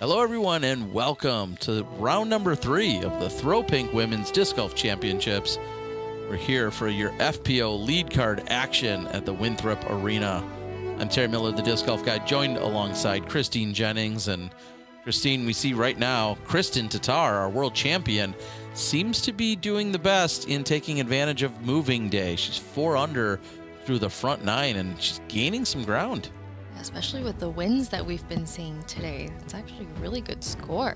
Hello everyone and welcome to round number 3 of the Throw Pink Women's Disc Golf Championships. We're here for your FPO lead card action at the Winthrop Arena. I'm Terry Miller, the Disc Golf Guy, joined alongside Christine Jennings. And Christine, we see right now, Kristen Tatar, our world champion, seems to be doing the best in taking advantage of moving day. She's 4 under through the front 9 and she's gaining some ground. Especially with the winds that we've been seeing today. It's actually a really good score.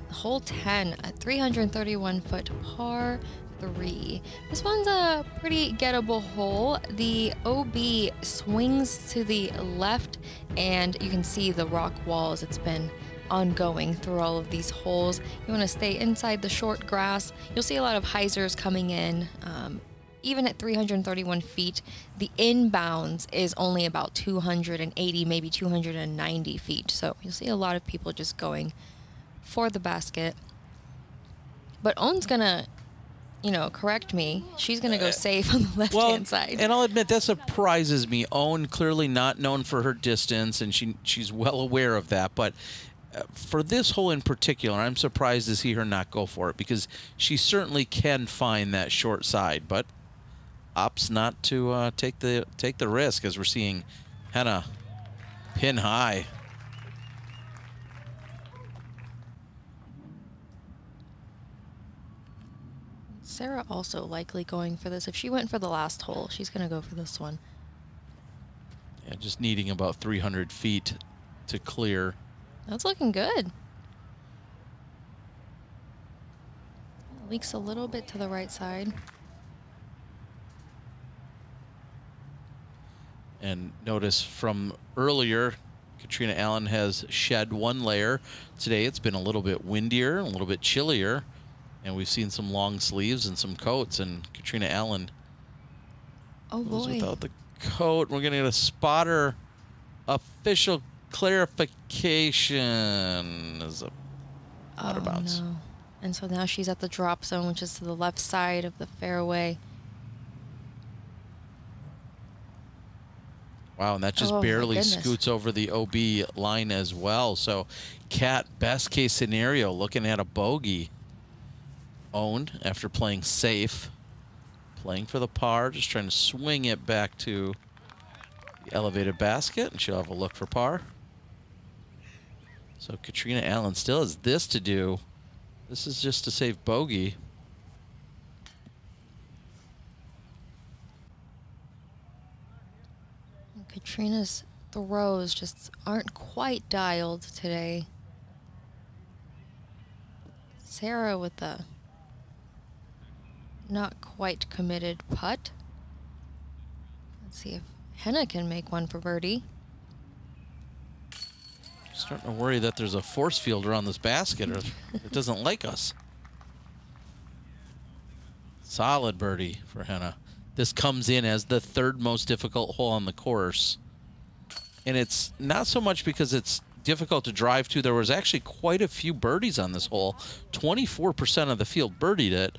The hole 10 at 331 foot par 3. This one's a pretty gettable hole. The OB swings to the left and you can see the rock walls. It's been ongoing through all of these holes. You want to stay inside the short grass. You'll see a lot of hyzers coming in. Even at 331 feet, the inbounds is only about 280, maybe 290 feet. So you'll see a lot of people just going for the basket. But Ohn's gonna, correct me. She's gonna go safe on the left-hand side. And I'll admit that surprises me. Ohn clearly not known for her distance, and she's well aware of that. But for this hole in particular, I'm surprised to see her not go for it because she certainly can find that short side, but opts not to take the risk, as we're seeing Henna pin high. Sarah also likely going for this. If she went for the last hole, she's going to go for this one. Yeah, just needing about 300 feet to clear. That's looking good. Leaks a little bit to the right side. And notice from earlier, Catrina Allen has shed 1 layer. Today it's been a little bit windier, a little bit chillier, and we've seen some long sleeves and some coats, and Catrina Allen goes without the coat. We're going to get a spotter official clarification as a water bounce. No. And so now she's at the drop zone, which is to the left side of the fairway. Wow, and that just barely scoots over the OB line as well. So, Cat, best case scenario, looking at a bogey. Ohn, after playing safe, playing for the par, just trying to swing it back to the elevated basket, and she'll have a look for par. So, Catrina Allen still has this to do. This is just to save bogey. Catrina's throws just aren't quite dialed today. Sarah with the not quite committed putt. Let's see if Henna can make one for birdie. Starting to worry that there's a force field around this basket, or it doesn't like us. Solid birdie for Henna. This comes in as the 3rd most difficult hole on the course. And it's not so much because it's difficult to drive to. There was actually quite a few birdies on this hole. 24% of the field birdied it.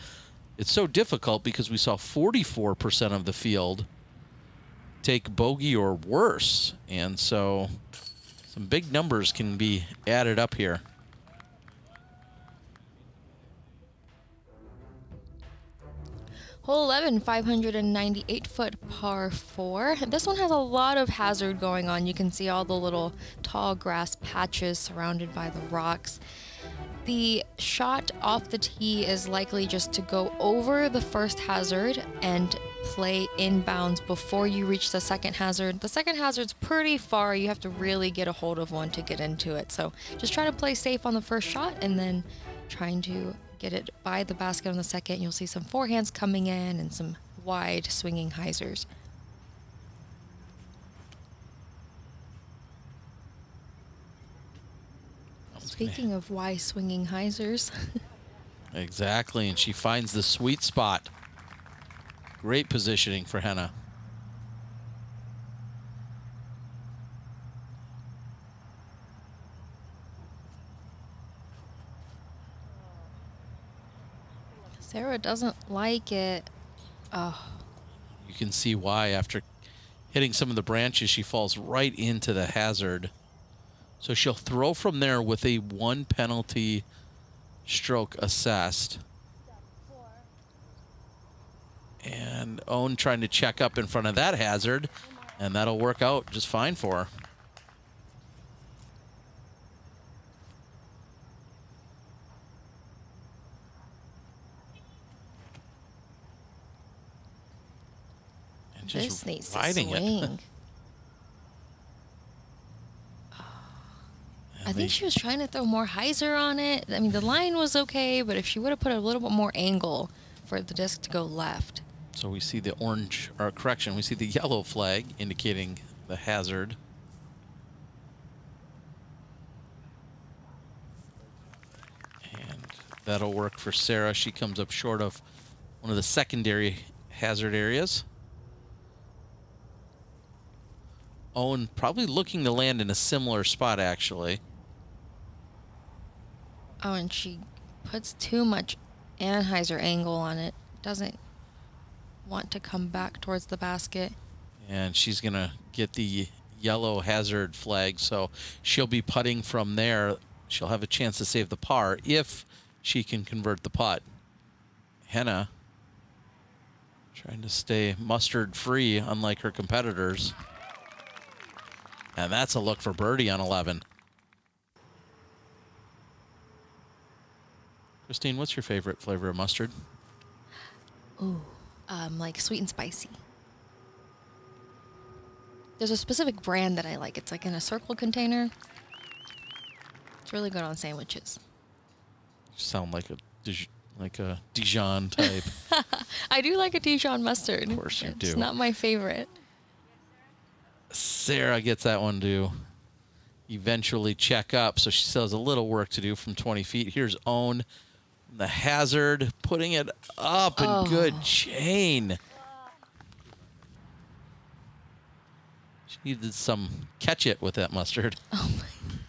It's so difficult because we saw 44% of the field take bogey or worse. And so some big numbers can be added up here. Hole 11, 598 foot par 4. This one has a lot of hazard going on. You can see all the little tall grass patches surrounded by the rocks. The shot off the tee is likely just to go over the first hazard and play inbounds before you reach the second hazard. The second hazard's pretty far. You have to really get a hold of one to get into it. So just try to play safe on the first shot and then trying to get it by the basket on the second. You'll see some forehands coming in and some wide swinging hyzers. Speaking of wide swinging hyzers. Exactly, and she finds the sweet spot. Great positioning for Henna. Sarah doesn't like it. Oh. You can see why. After hitting some of the branches, she falls right into the hazard So she'll throw from there with a 1 penalty stroke assessed. And Ohn trying to check up in front of that hazard, and that'll work out just fine for her. And just riding it. I think she was trying to throw more hyzer on it. I mean, the line was okay, but if she would have put a little bit more angle for the disc to go left. So we see the orange, or correction, we see the yellow flag indicating the hazard. And that'll work for Sarah. She comes up short of one of the secondary hazard areas. Ohn probably looking to land in a similar spot, actually. Oh, and she puts too much anhyzer angle on it. Doesn't want to come back towards the basket. And she's going to get the yellow hazard flag, so she'll be putting from there. She'll have a chance to save the par if she can convert the putt. Henna trying to stay mustard free, unlike her competitors. And that's a look for birdie on 11. Christine, what's your favorite flavor of mustard? Ooh, like sweet and spicy. There's a specific brand that I like. It's like in a circle container. It's really good on sandwiches. You sound like a Dijon type. I do like a Dijon mustard. Of course you do. It's not my favorite. Sarah gets that one to eventually check up, so she still has a little work to do from 20 feet. Here's Ohn, the hazard, putting it up, and good chain. She needed some catch it with that mustard. Oh my God.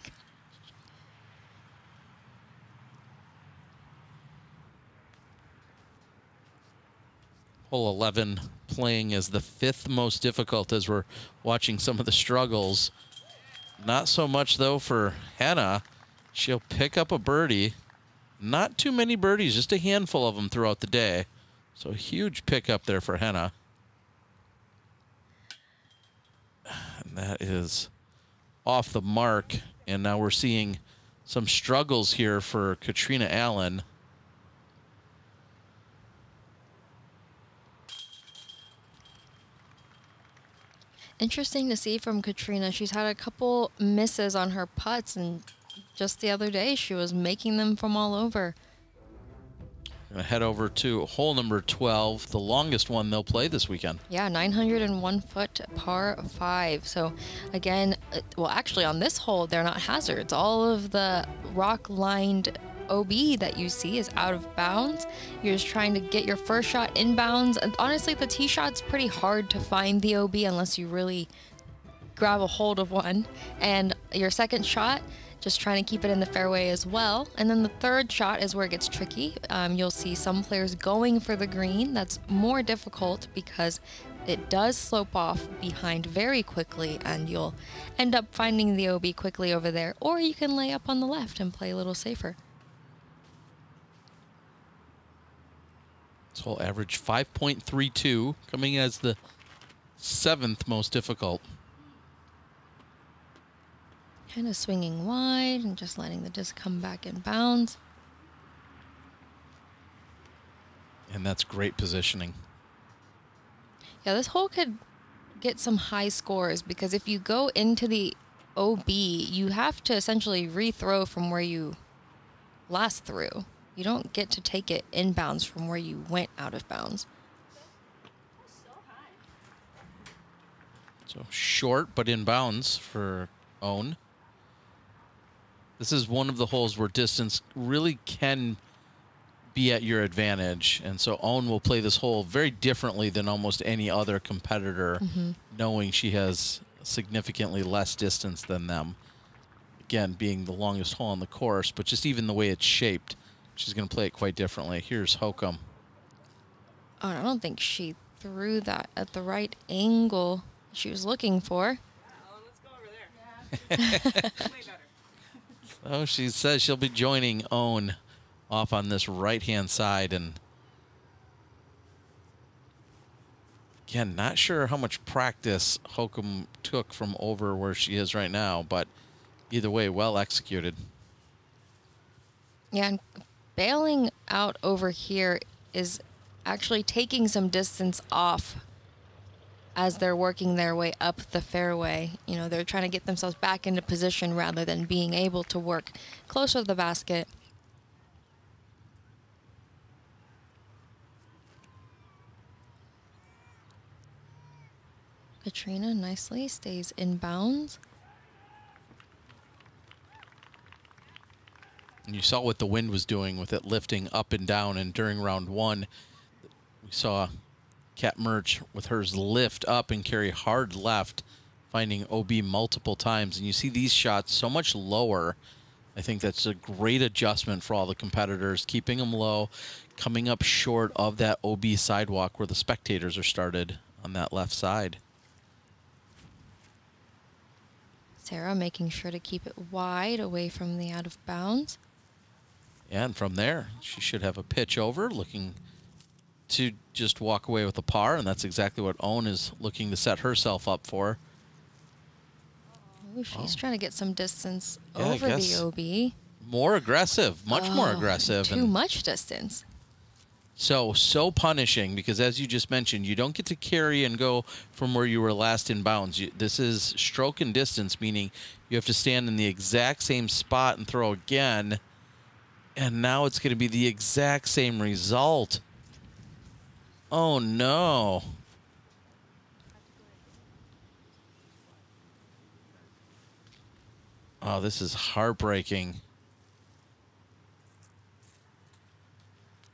Hole 11 playing as the 5th most difficult as we're watching some of the struggles. Not so much, though, for Henna. She'll pick up a birdie. Not too many birdies, just a handful of them throughout the day. So huge pickup there for Henna. And that is off the mark. And now we're seeing some struggles here for Catrina Allen. Interesting to see from Catrina. She's had a couple misses on her putts, and just the other day she was making them from all over. Gonna head over to hole number 12, the longest one they'll play this weekend. Yeah, 901 foot par 5. So again, well, actually on this hole, they're not hazards. All of the rock lined OB that you see is out of bounds. You're just trying to get your first shot inbounds. And honestly, the tee shot's pretty hard to find the OB unless you really grab a hold of one. And your second shot, just trying to keep it in the fairway as well. And then the third shot is where it gets tricky. You'll see some players going for the green. That's more difficult because it does slope off behind very quickly, and you'll end up finding the OB quickly over there. Or you can lay up on the left and play a little safer. This hole average 5.32, coming as the 7th most difficult. Kind of swinging wide and just letting the disc come back in bounds. And that's great positioning. Yeah, this hole could get some high scores because if you go into the OB, you have to essentially rethrow from where you last threw. You don't get to take it inbounds from where you went out of bounds. So short, but in bounds for Ohn. This is one of the holes where distance really can be at your advantage. And so Ohn will play this hole very differently than almost any other competitor, knowing she has significantly less distance than them. Again, being the longest hole on the course, but just even the way it's shaped, she's going to play it quite differently. Here's Hokom. Oh, I don't think she threw that at the right angle she was looking for. Let's go over there. Yeah. Way better. Oh, she says she'll be joining Ohn off on this right-hand side. And again, not sure how much practice Hokom took from over where she is right now, but either way, well executed. Yeah, and bailing out over here is actually taking some distance off as they're working their way up the fairway. You know, they're trying to get themselves back into position rather than being able to work closer to the basket. Catrina nicely stays in bounds. And you saw what the wind was doing with it lifting up and down, and during round one, we saw Kat Merch with hers lift up and carry hard left, finding OB multiple times. And you see these shots so much lower. I think that's a great adjustment for all the competitors, keeping them low, coming up short of that OB sidewalk where the spectators are started on that left side. Sarah making sure to keep it wide away from the out of bounds. And from there, she should have a pitch over, looking to just walk away with a par, and that's exactly what Ohn is looking to set herself up for. Ooh, she's trying to get some distance Yeah, over the OB. More aggressive, much more aggressive. Too much distance. So punishing, because as you just mentioned, you don't get to carry and go from where you were last in bounds. This is stroke and distance, meaning you have to stand in the exact same spot and throw again. And now it's going to be the exact same result. Oh, no. Oh, this is heartbreaking.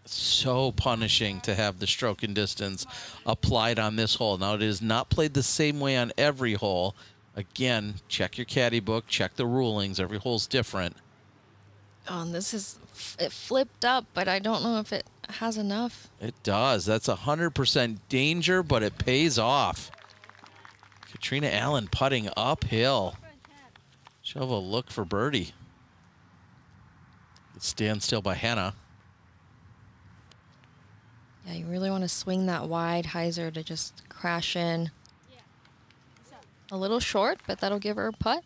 So punishing to have the stroke and distance applied on this hole. Now, it is not played the same way on every hole. Again, check your caddy book, check the rulings. Every hole's different. Oh, and this is, it flipped up, but I don't know if it has enough. It does. That's 100% danger, but it pays off. Catrina Allen putting uphill. She'll have a look for birdie. Stand still by Henna. Yeah, you really want to swing that wide hyzer to just crash in. A little short, but that'll give her a putt.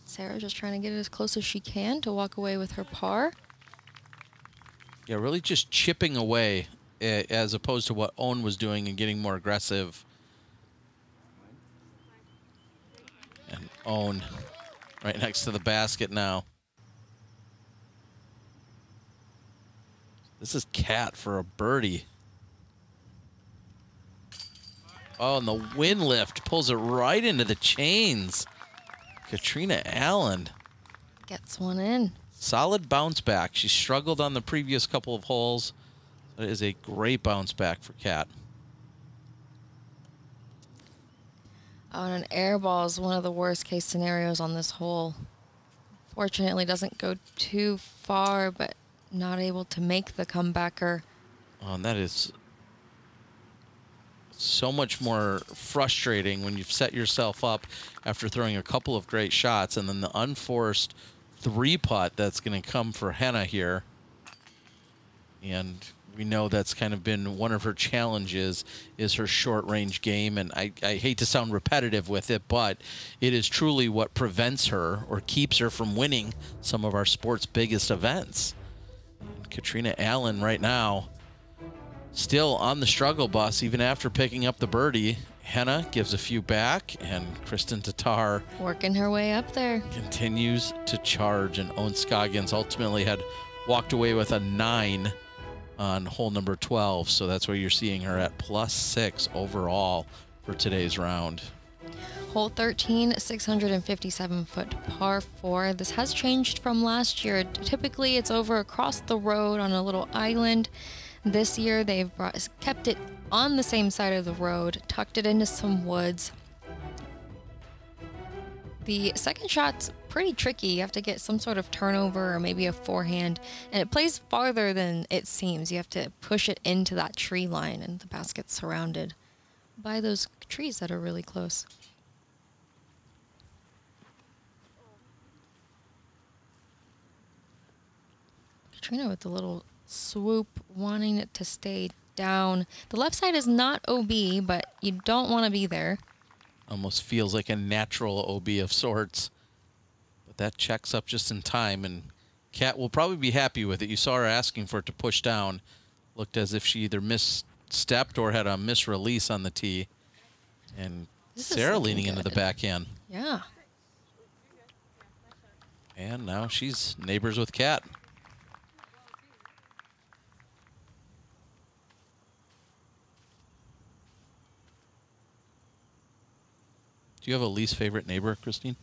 Sarah just trying to get it as close as she can to walk away with her par. Yeah, really just chipping away as opposed to what Ohn was doing and getting more aggressive. And Ohn right next to the basket now. This is Kat for a birdie. Oh, and the wind lift pulls it right into the chains. Catrina Allen Gets one in. solid bounce back. She struggled on the previous couple of holes. That is a great bounce back for Kat. Oh, and an air ball is one of the worst case scenarios on this hole. Fortunately, doesn't go too far, but not able to make the comebacker. Oh, and that is so much more frustrating when you've set yourself up after throwing a couple of great shots, and then the unforced three putt that's going to come for Henna here. And we know that's kind of been one of her challenges, is her short range game. And I hate to sound repetitive with it, but it is truly what prevents her or keeps her from winning some of our sport's biggest events. And Catrina Allen right now still on the struggle bus, even after picking up the birdie. Henna gives a few back, and Kristen Tatar Working her way up there. continues to charge. And Ohn Scoggins ultimately had walked away with a 9 on hole number 12. So that's where you're seeing her at +6 overall for today's round. Hole 13, 657-foot par 4. This has changed from last year. Typically, it's over across the road on a little island. This year, they've kept it on the same side of the road, tucked it into some woods. The second shot's pretty tricky. You have to get some sort of turnover or maybe a forehand, and it plays farther than it seems. You have to push it into that tree line, and the basket's surrounded by those trees that are really close. Catrina with the little swoop, wanting it to stay down. The left side is not OB, but you don't want to be there. Almost feels like a natural OB of sorts. But that checks up just in time, and Kat will probably be happy with it. You saw her asking for it to push down. Looked as if she either misstepped or had a misrelease on the tee. And Sarah leaning into the backhand. Yeah. And now she's neighbors with Kat. Do you have a least favorite neighbor, Christine?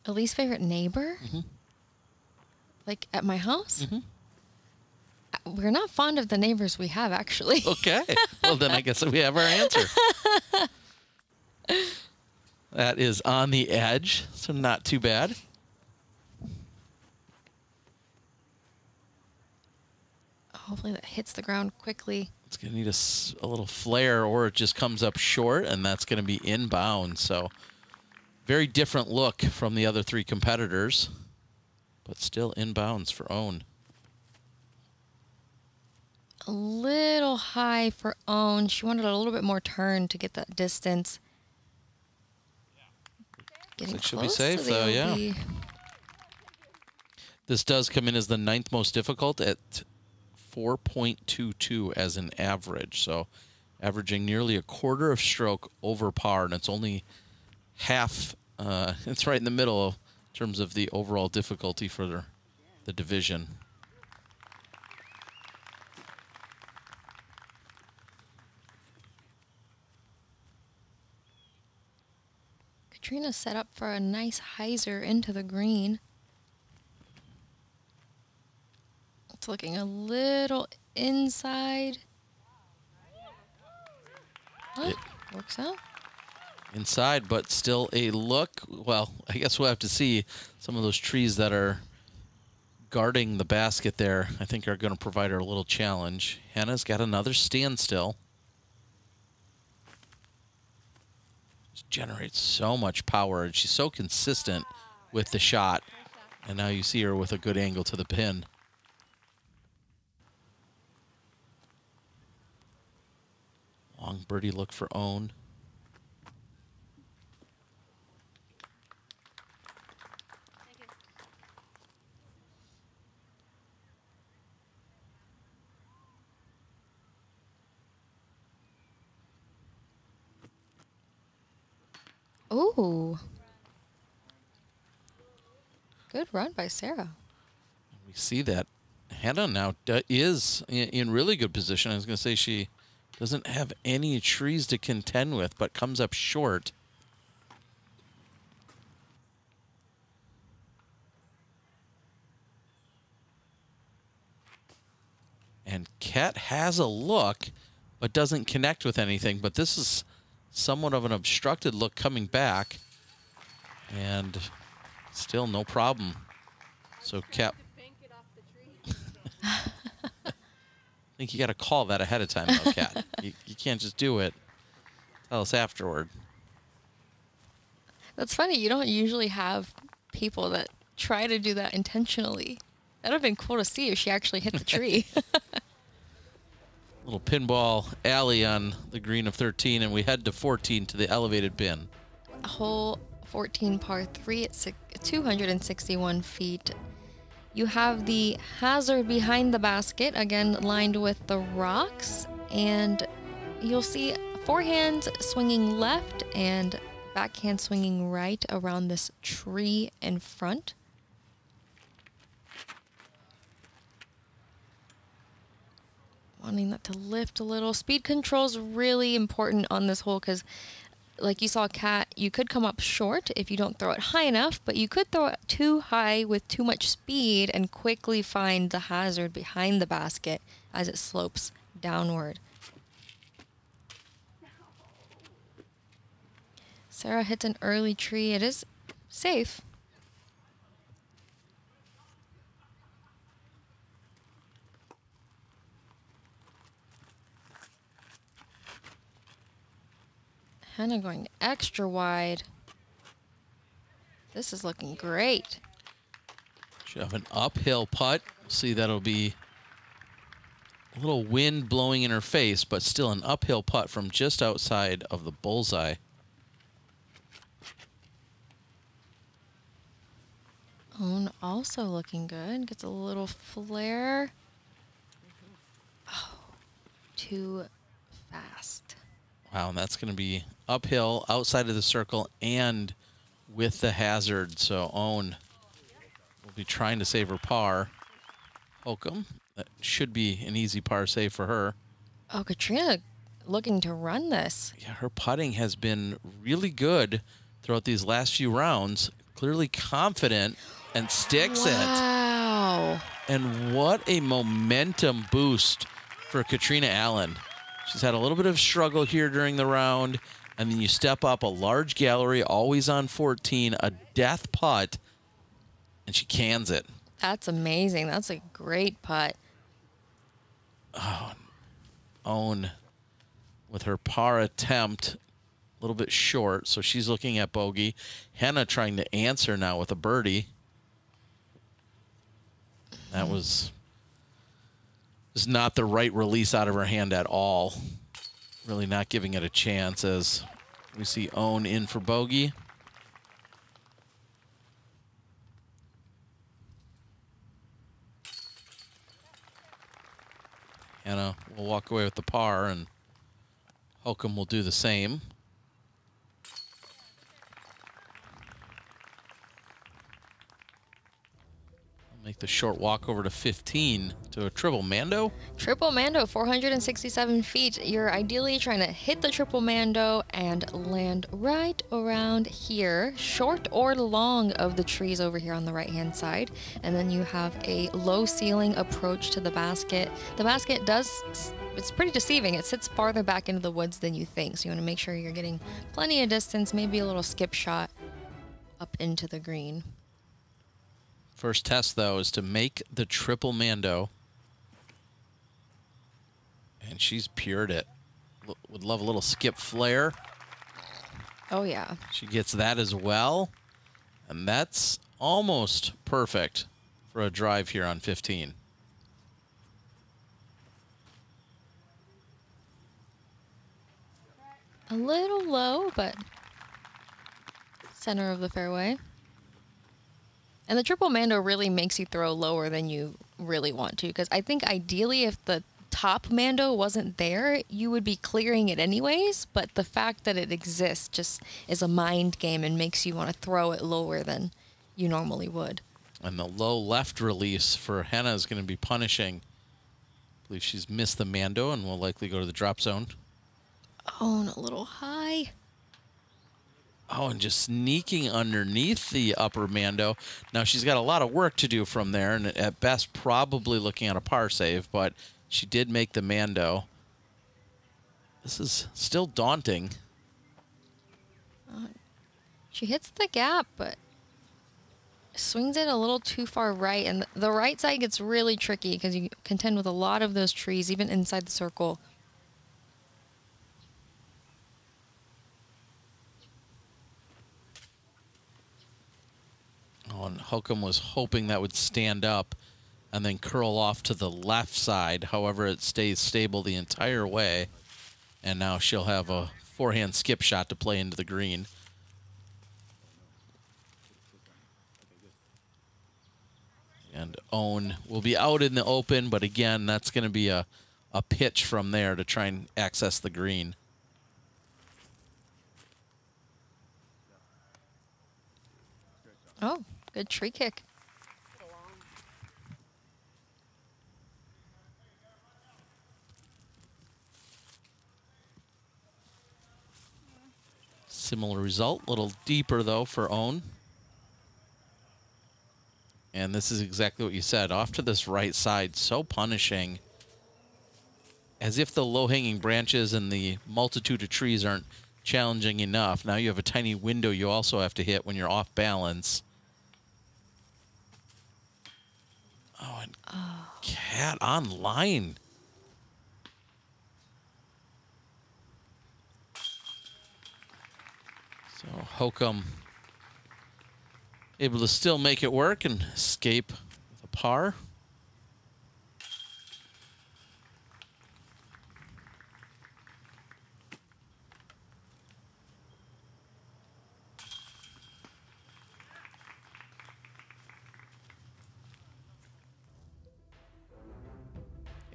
A least favorite neighbor? Mm-hmm. Like at my house? Mm-hmm. We're not fond of the neighbors we have, actually. Okay. Well, then I guess we have our answer. That is on the edge, so not too bad. Hopefully that hits the ground quickly. It's going to need a little flare, or it just comes up short, and that's going to be inbound. So very different look from the other three competitors, but still inbounds for Ohn. A little high for Ohn. She wanted a little bit more turn to get that distance. Getting She'll close be safe, to the though, OB. yeah. This does come in as the 9th most difficult at 4.22 as an average. So averaging nearly a quarter of stroke over par, and it's only half. It's right in the middle in terms of the overall difficulty for the division. Catrina set up for a nice hyzer into the green. It's looking a little inside. Oh, works out. Inside, but still a look. Well, I guess we'll have to see. Some of those trees that are guarding the basket there, I think, are going to provide her a little challenge. Henna's got another standstill. Just generates so much power, and she's so consistent with the shot. And now you see her with a good angle to the pin. Long birdie look for Ohn. Ooh. Good run by Sarah. We see that Henna now is in really good position. I was going to say she doesn't have any trees to contend with, but comes up short. And Kat has a look, but doesn't connect with anything. But this is somewhat of an obstructed look coming back. And still no problem. So Kat... I think you got to call that ahead of time, though, Kat. You can't just do it. Tell us afterward. That's funny. You don't usually have people that try to do that intentionally. That would have been cool to see if she actually hit the tree. Little pinball alley on the green of 13, and we head to 14 to the elevated pin. Hole 14 par 3 at 261 feet. You have the hazard behind the basket, again lined with the rocks, and you'll see forehand swinging left and backhand swinging right around this tree in front. Wanting that to lift a little. Speed control is really important on this hole because, like you saw, Kat, you could come up short if you don't throw it high enough, but you could throw it too high with too much speed and quickly find the hazard behind the basket as it slopes downward. Sarah hits an early tree. It is safe. Henna going extra wide. This is looking great. She'll have an uphill putt. See, that'll be a little wind blowing in her face, but still an uphill putt from just outside of the bullseye. Ohn also looking good. Gets a little flare. Oh, too fast. Wow, and that's going to be uphill, outside of the circle, and with the hazard. So Ohn will be trying to save her par. Hokom, that should be an easy par save for her. Oh, Catrina looking to run this. Yeah, her putting has been really good throughout these last few rounds. Clearly confident and sticks it. Wow. And what a momentum boost for Catrina Allen. She's had a little bit of struggle here during the round, and then you step up a large gallery, always on 14, a death putt, and she cans it. That's amazing. That's a great putt. Oh, Ohn with her par attempt, a little bit short, so she's looking at bogey. Henna trying to answer now with a birdie. That was not the right release out of her hand at all. Really not giving it a chance as we see Ohn in for bogey. Henna will walk away with the par, and Hokom will do the same. Make the short walk over to 15 to a triple mando. Triple mando, 467 feet. You're ideally trying to hit the triple mando and land right around here, short or long of the trees over here on the right-hand side. And then you have a low ceiling approach to the basket. The basket it's pretty deceiving. It sits farther back into the woods than you think. So you want to make sure you're getting plenty of distance, maybe a little skip shot up into the green. First test, though, is to make the triple mando. And she's pured it. Would love a little skip flare. Oh, yeah. She gets that as well. And that's almost perfect for a drive here on 15. A little low, but center of the fairway. And the triple mando really makes you throw lower than you really want to, because I think ideally if the top mando wasn't there, you would be clearing it anyways, but the fact that it exists just is a mind game and makes you want to throw it lower than you normally would. And the low left release for Henna is going to be punishing. I believe she's missed the mando and will likely go to the drop zone. Oh, and a little high. Oh, and just sneaking underneath the upper mando. Now, she's got a lot of work to do from there, and at best probably looking at a par save, but she did make the mando. This is still daunting. She hits the gap, but swings it a little too far right, and the right side gets really tricky because you contend with a lot of those trees, even inside the circle. Oh, and Hokom was hoping that would stand up and then curl off to the left side. However, it stays stable the entire way. And now she'll have a forehand skip shot to play into the green. And Ohn will be out in the open, but again, that's going to be a pitch from there to try and access the green. Oh, good tree kick. Similar result, a little deeper though for Ohn. And this is exactly what you said, off to this right side, so punishing. As if the low-hanging branches and the multitude of trees aren't challenging enough. Now you have a tiny window you also have to hit when you're off balance. Oh, and Cat on line. So Hokom able to still make it work and escape with a par.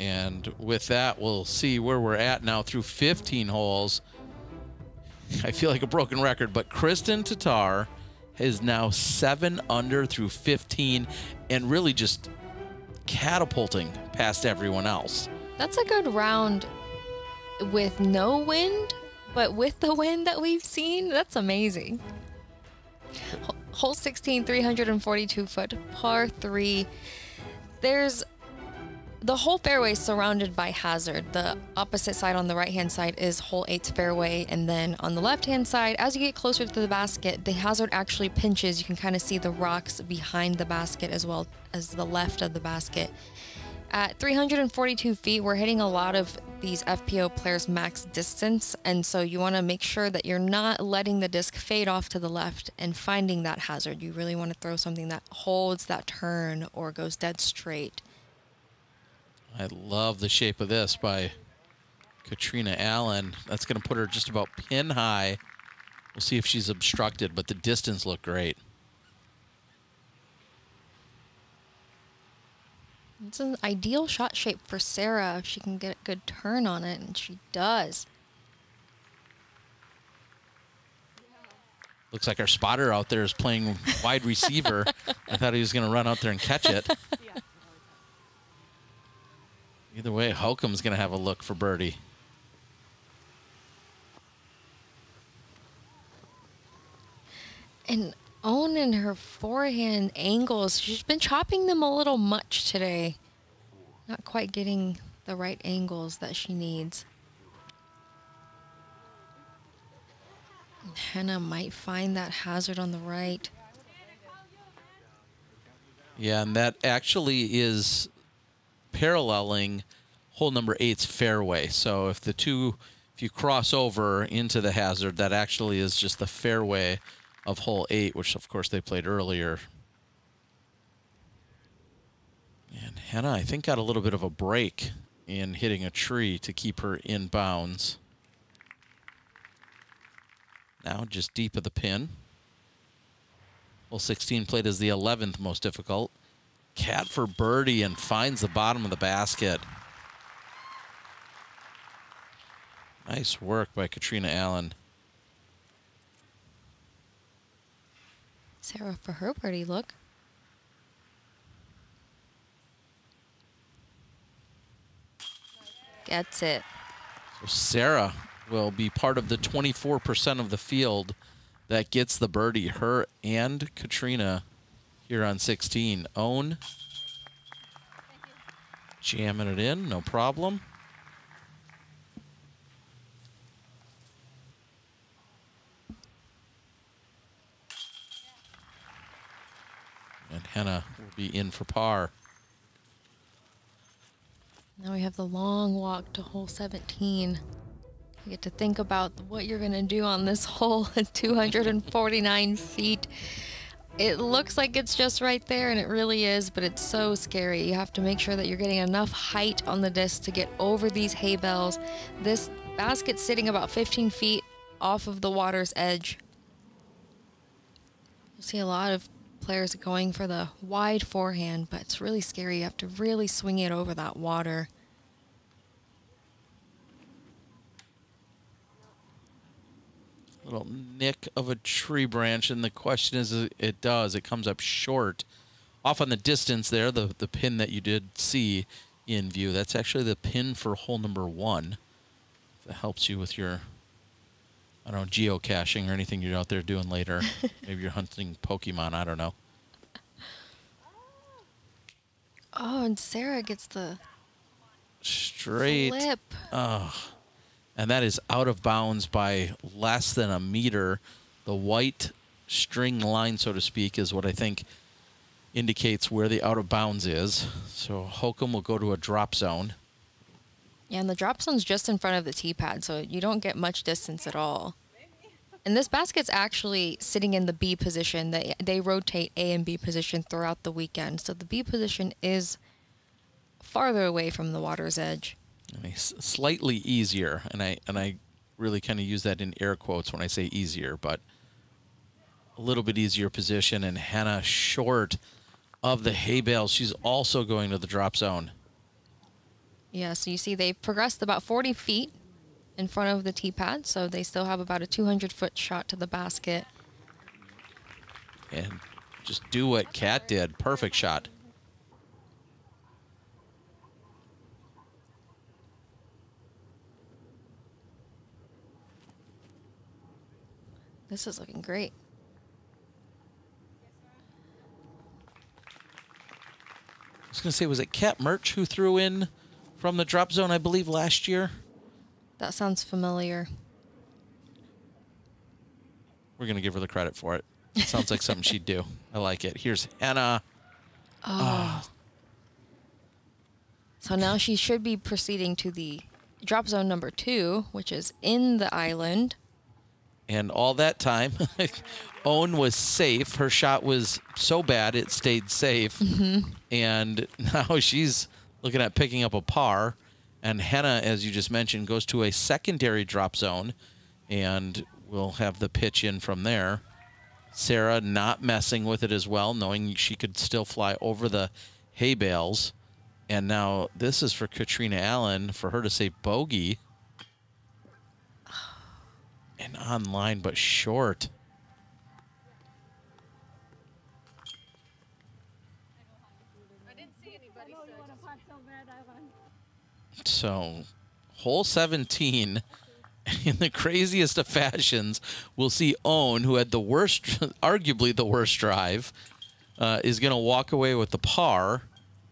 And with that, we'll see where we're at now through 15 holes. I feel like a broken record, but Kristen Tatar is now 7 under through 15 and really just catapulting past everyone else. That's a good round with no wind, but with the wind that we've seen, that's amazing. Hole 16, 342-foot par 3. There's the whole fairway is surrounded by hazard. The opposite side on the right-hand side is hole 8's fairway, and then on the left-hand side, as you get closer to the basket, the hazard actually pinches. You can kind of see the rocks behind the basket as well as the left of the basket. At 342 feet, we're hitting a lot of these FPO players' max distance, and so you want to make sure that you're not letting the disc fade off to the left and finding that hazard. You really want to throw something that holds that turn or goes dead straight. I love the shape of this by Catrina Allen. That's going to put her just about pin high. We'll see if she's obstructed, but the distance looked great. It's an ideal shot shape for Sarah if she can get a good turn on it, and she does. Looks like our spotter out there is playing wide receiver. I thought he was going to run out there and catch it. Either way, Hokom's going to have a look for birdie. And Ohn and her forehand angles, she's been chopping them a little much today. Not quite getting the right angles that she needs. And Henna might find that hazard on the right. Yeah, and that actually is paralleling hole number 8's fairway. So if you cross over into the hazard, that actually is just the fairway of hole 8, which of course they played earlier. And Henna, I think, got a little bit of a break in hitting a tree to keep her in bounds. Now just deep of the pin. Hole 16 played as the 11th most difficult. Cat for birdie and finds the bottom of the basket. Nice work by Catrina Allen. Sarah for her birdie look. Gets it. So Sarah will be part of the 24% of the field that gets the birdie. Her and Catrina here on 16. Ohn jamming it in, no problem. And Henna will be in for par. Now we have the long walk to hole 17. You get to think about what you're going to do on this hole at 249 feet. It looks like it's just right there, and it really is, but it's so scary. You have to make sure that you're getting enough height on the disc to get over these hay bales. This basket's sitting about 15 feet off of the water's edge. You'll see a lot of players going for the wide forehand, but it's really scary. You have to really swing it over that water. Little nick of a tree branch, and the question is, it comes up short. Off on the distance there, the pin that you did see in view, that's actually the pin for hole number 1. If that helps you with your, I don't know, geocaching or anything you're out there doing later. Maybe you're hunting Pokemon, I don't know. Oh, and Sarah gets the straight flip. Oh. And that is out of bounds by less than a meter. The white string line, so to speak, is what I think indicates where the out of bounds is. So Hokom will go to a drop zone. Yeah, and the drop zone's just in front of the tee pad, so you don't get much distance at all. And this basket's actually sitting in the B position. They rotate A and B position throughout the weekend. So the B position is farther away from the water's edge. I mean, slightly easier, and I really kind of use that in air quotes when I say easier, but a little bit easier position. And Henna short of the hay bales. She's also going to the drop zone. Yeah, so you see they've progressed about 40 feet in front of the tee pad, so they still have about a 200-foot shot to the basket. And just do what Kat did. Perfect shot. This is looking great. I was going to say, was it Kat Murch who threw in from the drop zone, I believe, last year? That sounds familiar. We're going to give her the credit for it. It sounds like something she'd do. I like it. Here's Henna. Oh. So now she should be proceeding to the drop zone number 2, which is in the island. And all that time, Ohn was safe. Her shot was so bad it stayed safe. And now she's looking at picking up a par. And Henna, as you just mentioned, goes to a secondary drop zone. And we'll have the pitch in from there. Sarah not messing with it as well, knowing she could still fly over the hay bales. And now this is for Catrina Allen, for her to say bogey. And online, but short. So, hole 17, in the craziest of fashions, we'll see Ohn, who had the worst, arguably the worst drive, is going to walk away with the par,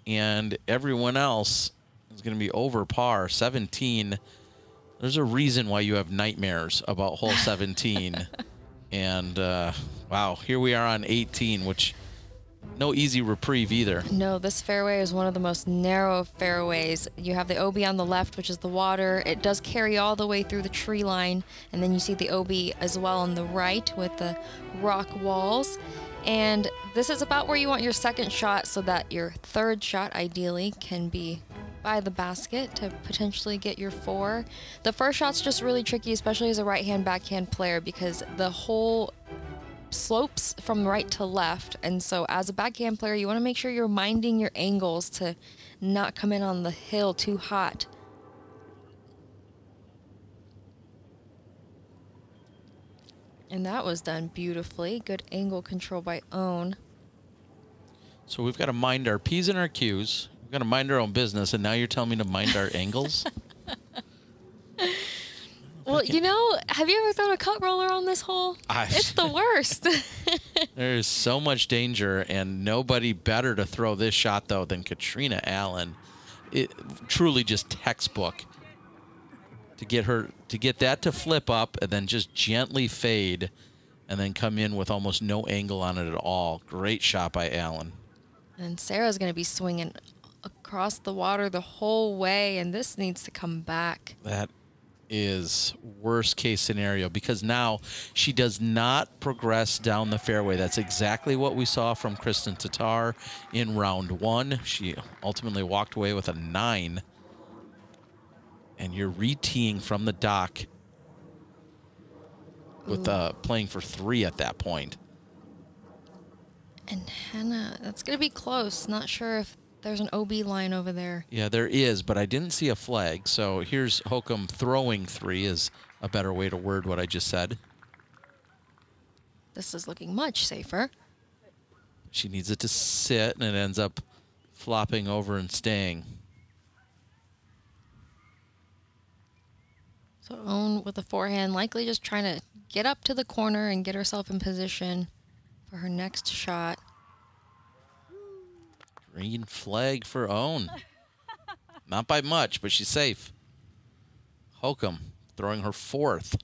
and everyone else is going to be over par. 17. There's a reason why you have nightmares about hole 17. And, wow, here we are on 18, which no easy reprieve either. No, this fairway is one of the most narrow fairways. You have the OB on the left, which is the water. It does carry all the way through the tree line. And then you see the OB as well on the right with the rock walls. And this is about where you want your second shot, so that your third shot, ideally, can be by the basket to potentially get your 4. The first shot's just really tricky, especially as a right-hand backhand player, because the whole slopes from right to left, and so as a backhand player you want to make sure you're minding your angles to not come in on the hill too hot. And that was done beautifully. Good angle control by Ohn. So we've got to mind our P's and our Q's. We've got to mind our own business, and now you're telling me to mind our angles? Well, you know, have you ever thrown a cut roller on this hole? It's the worst. There's so much danger, and nobody better to throw this shot, though, than Catrina Allen. It truly just textbook to get that to flip up and then just gently fade and then come in with almost no angle on it at all. Great shot by Allen. And Sarah's going to be swinging across the water the whole way, and this needs to come back. That is worst case scenario, because now she does not progress down the fairway. That's exactly what we saw from Kristen Tatar in round 1. She ultimately walked away with a 9. And you're re-teeing from the dock with playing for 3 at that point. And Henna, that's going to be close. Not sure if there's an OB line over there. Yeah, there is, but I didn't see a flag. So here's Hokom throwing 3 is a better way to word what I just said. This is looking much safer. She needs it to sit, and it ends up flopping over and staying. So Ohn with a forehand, likely just trying to get up to the corner and get herself in position for her next shot. Green flag for Ohn. Not by much, but she's safe. Hokom throwing her 4th.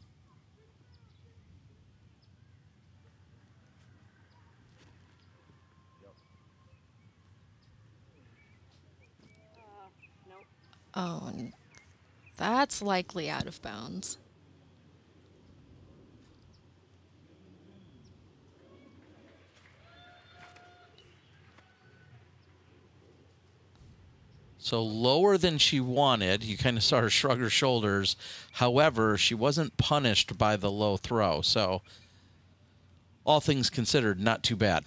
Oh, and that's likely out of bounds. So lower than she wanted. You kind of saw her shrug her shoulders. However, she wasn't punished by the low throw. So all things considered, not too bad.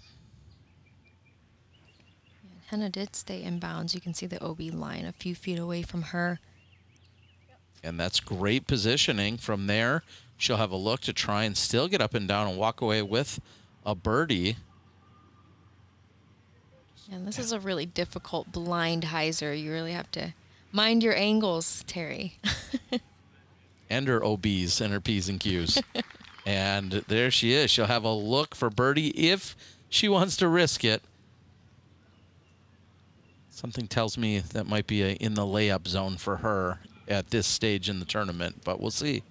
Henna did stay in bounds. You can see the OB line a few feet away from her. And that's great positioning. From there, she'll have a look to try and still get up and down and walk away with a birdie. And this is a really difficult blind hyzer. You really have to mind your angles, Terry. And her OBs and her P's and Q's. And there she is. She'll have a look for birdie if she wants to risk it. Something tells me that might be in the layup zone for her at this stage in the tournament, but we'll see.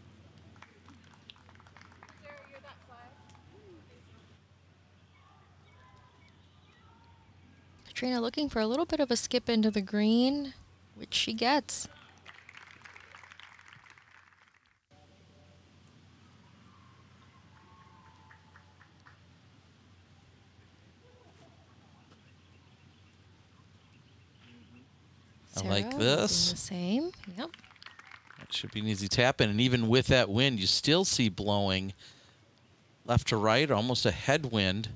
Catrina looking for a little bit of a skip into the green, which she gets. I like this. The same. Yep. That should be an easy tap in. And even with that wind, you still see blowing left to right, almost a headwind.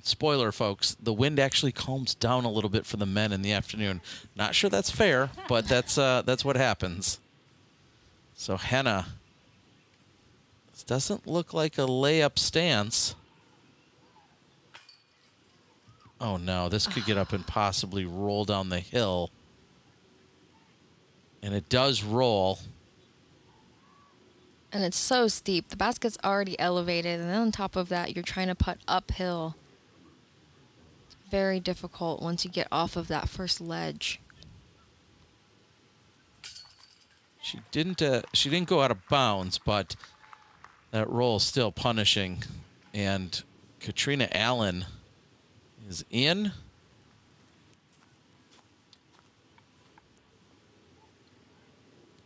Spoiler, folks, the wind actually calms down a little bit for the men in the afternoon. Not sure that's fair, but that's what happens. So Henna, this doesn't look like a layup stance. Oh no, this could get up and possibly roll down the hill. And it does roll. And it's so steep. The basket's already elevated, and then on top of that, you're trying to putt uphill. It's very difficult once you get off of that first ledge. She didn't go out of bounds, but that roll is still punishing. And Catrina Allen is in.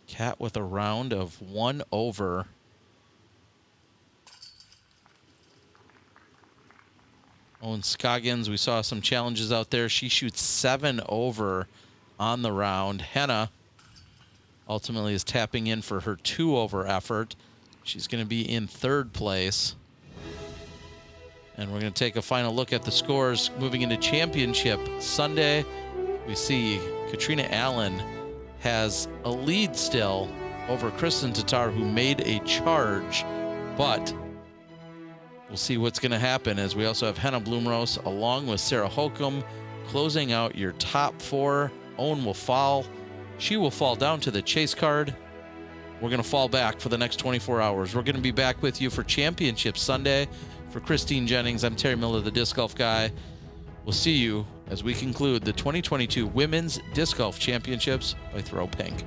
Cat with a round of 1 over. Ohn Scoggins, we saw some challenges out there. She shoots 7 over on the round. Henna ultimately is tapping in for her 2 over effort. She's going to be in 3rd place. And we're going to take a final look at the scores moving into championship Sunday. We see Catrina Allen has a lead still over Kristen Tatar, who made a charge, but we'll see what's going to happen as we also have Henna Blomroos along with Sarah Hokom closing out your top 4. Ohn will fall. She will fall down to the chase card. We're going to fall back for the next 24 hours. We're going to be back with you for Championship Sunday. For Christine Jennings, I'm Terry Miller, the Disc Golf Guy. We'll see you as we conclude the 2022 Women's Disc Golf Championships by Throw Pink.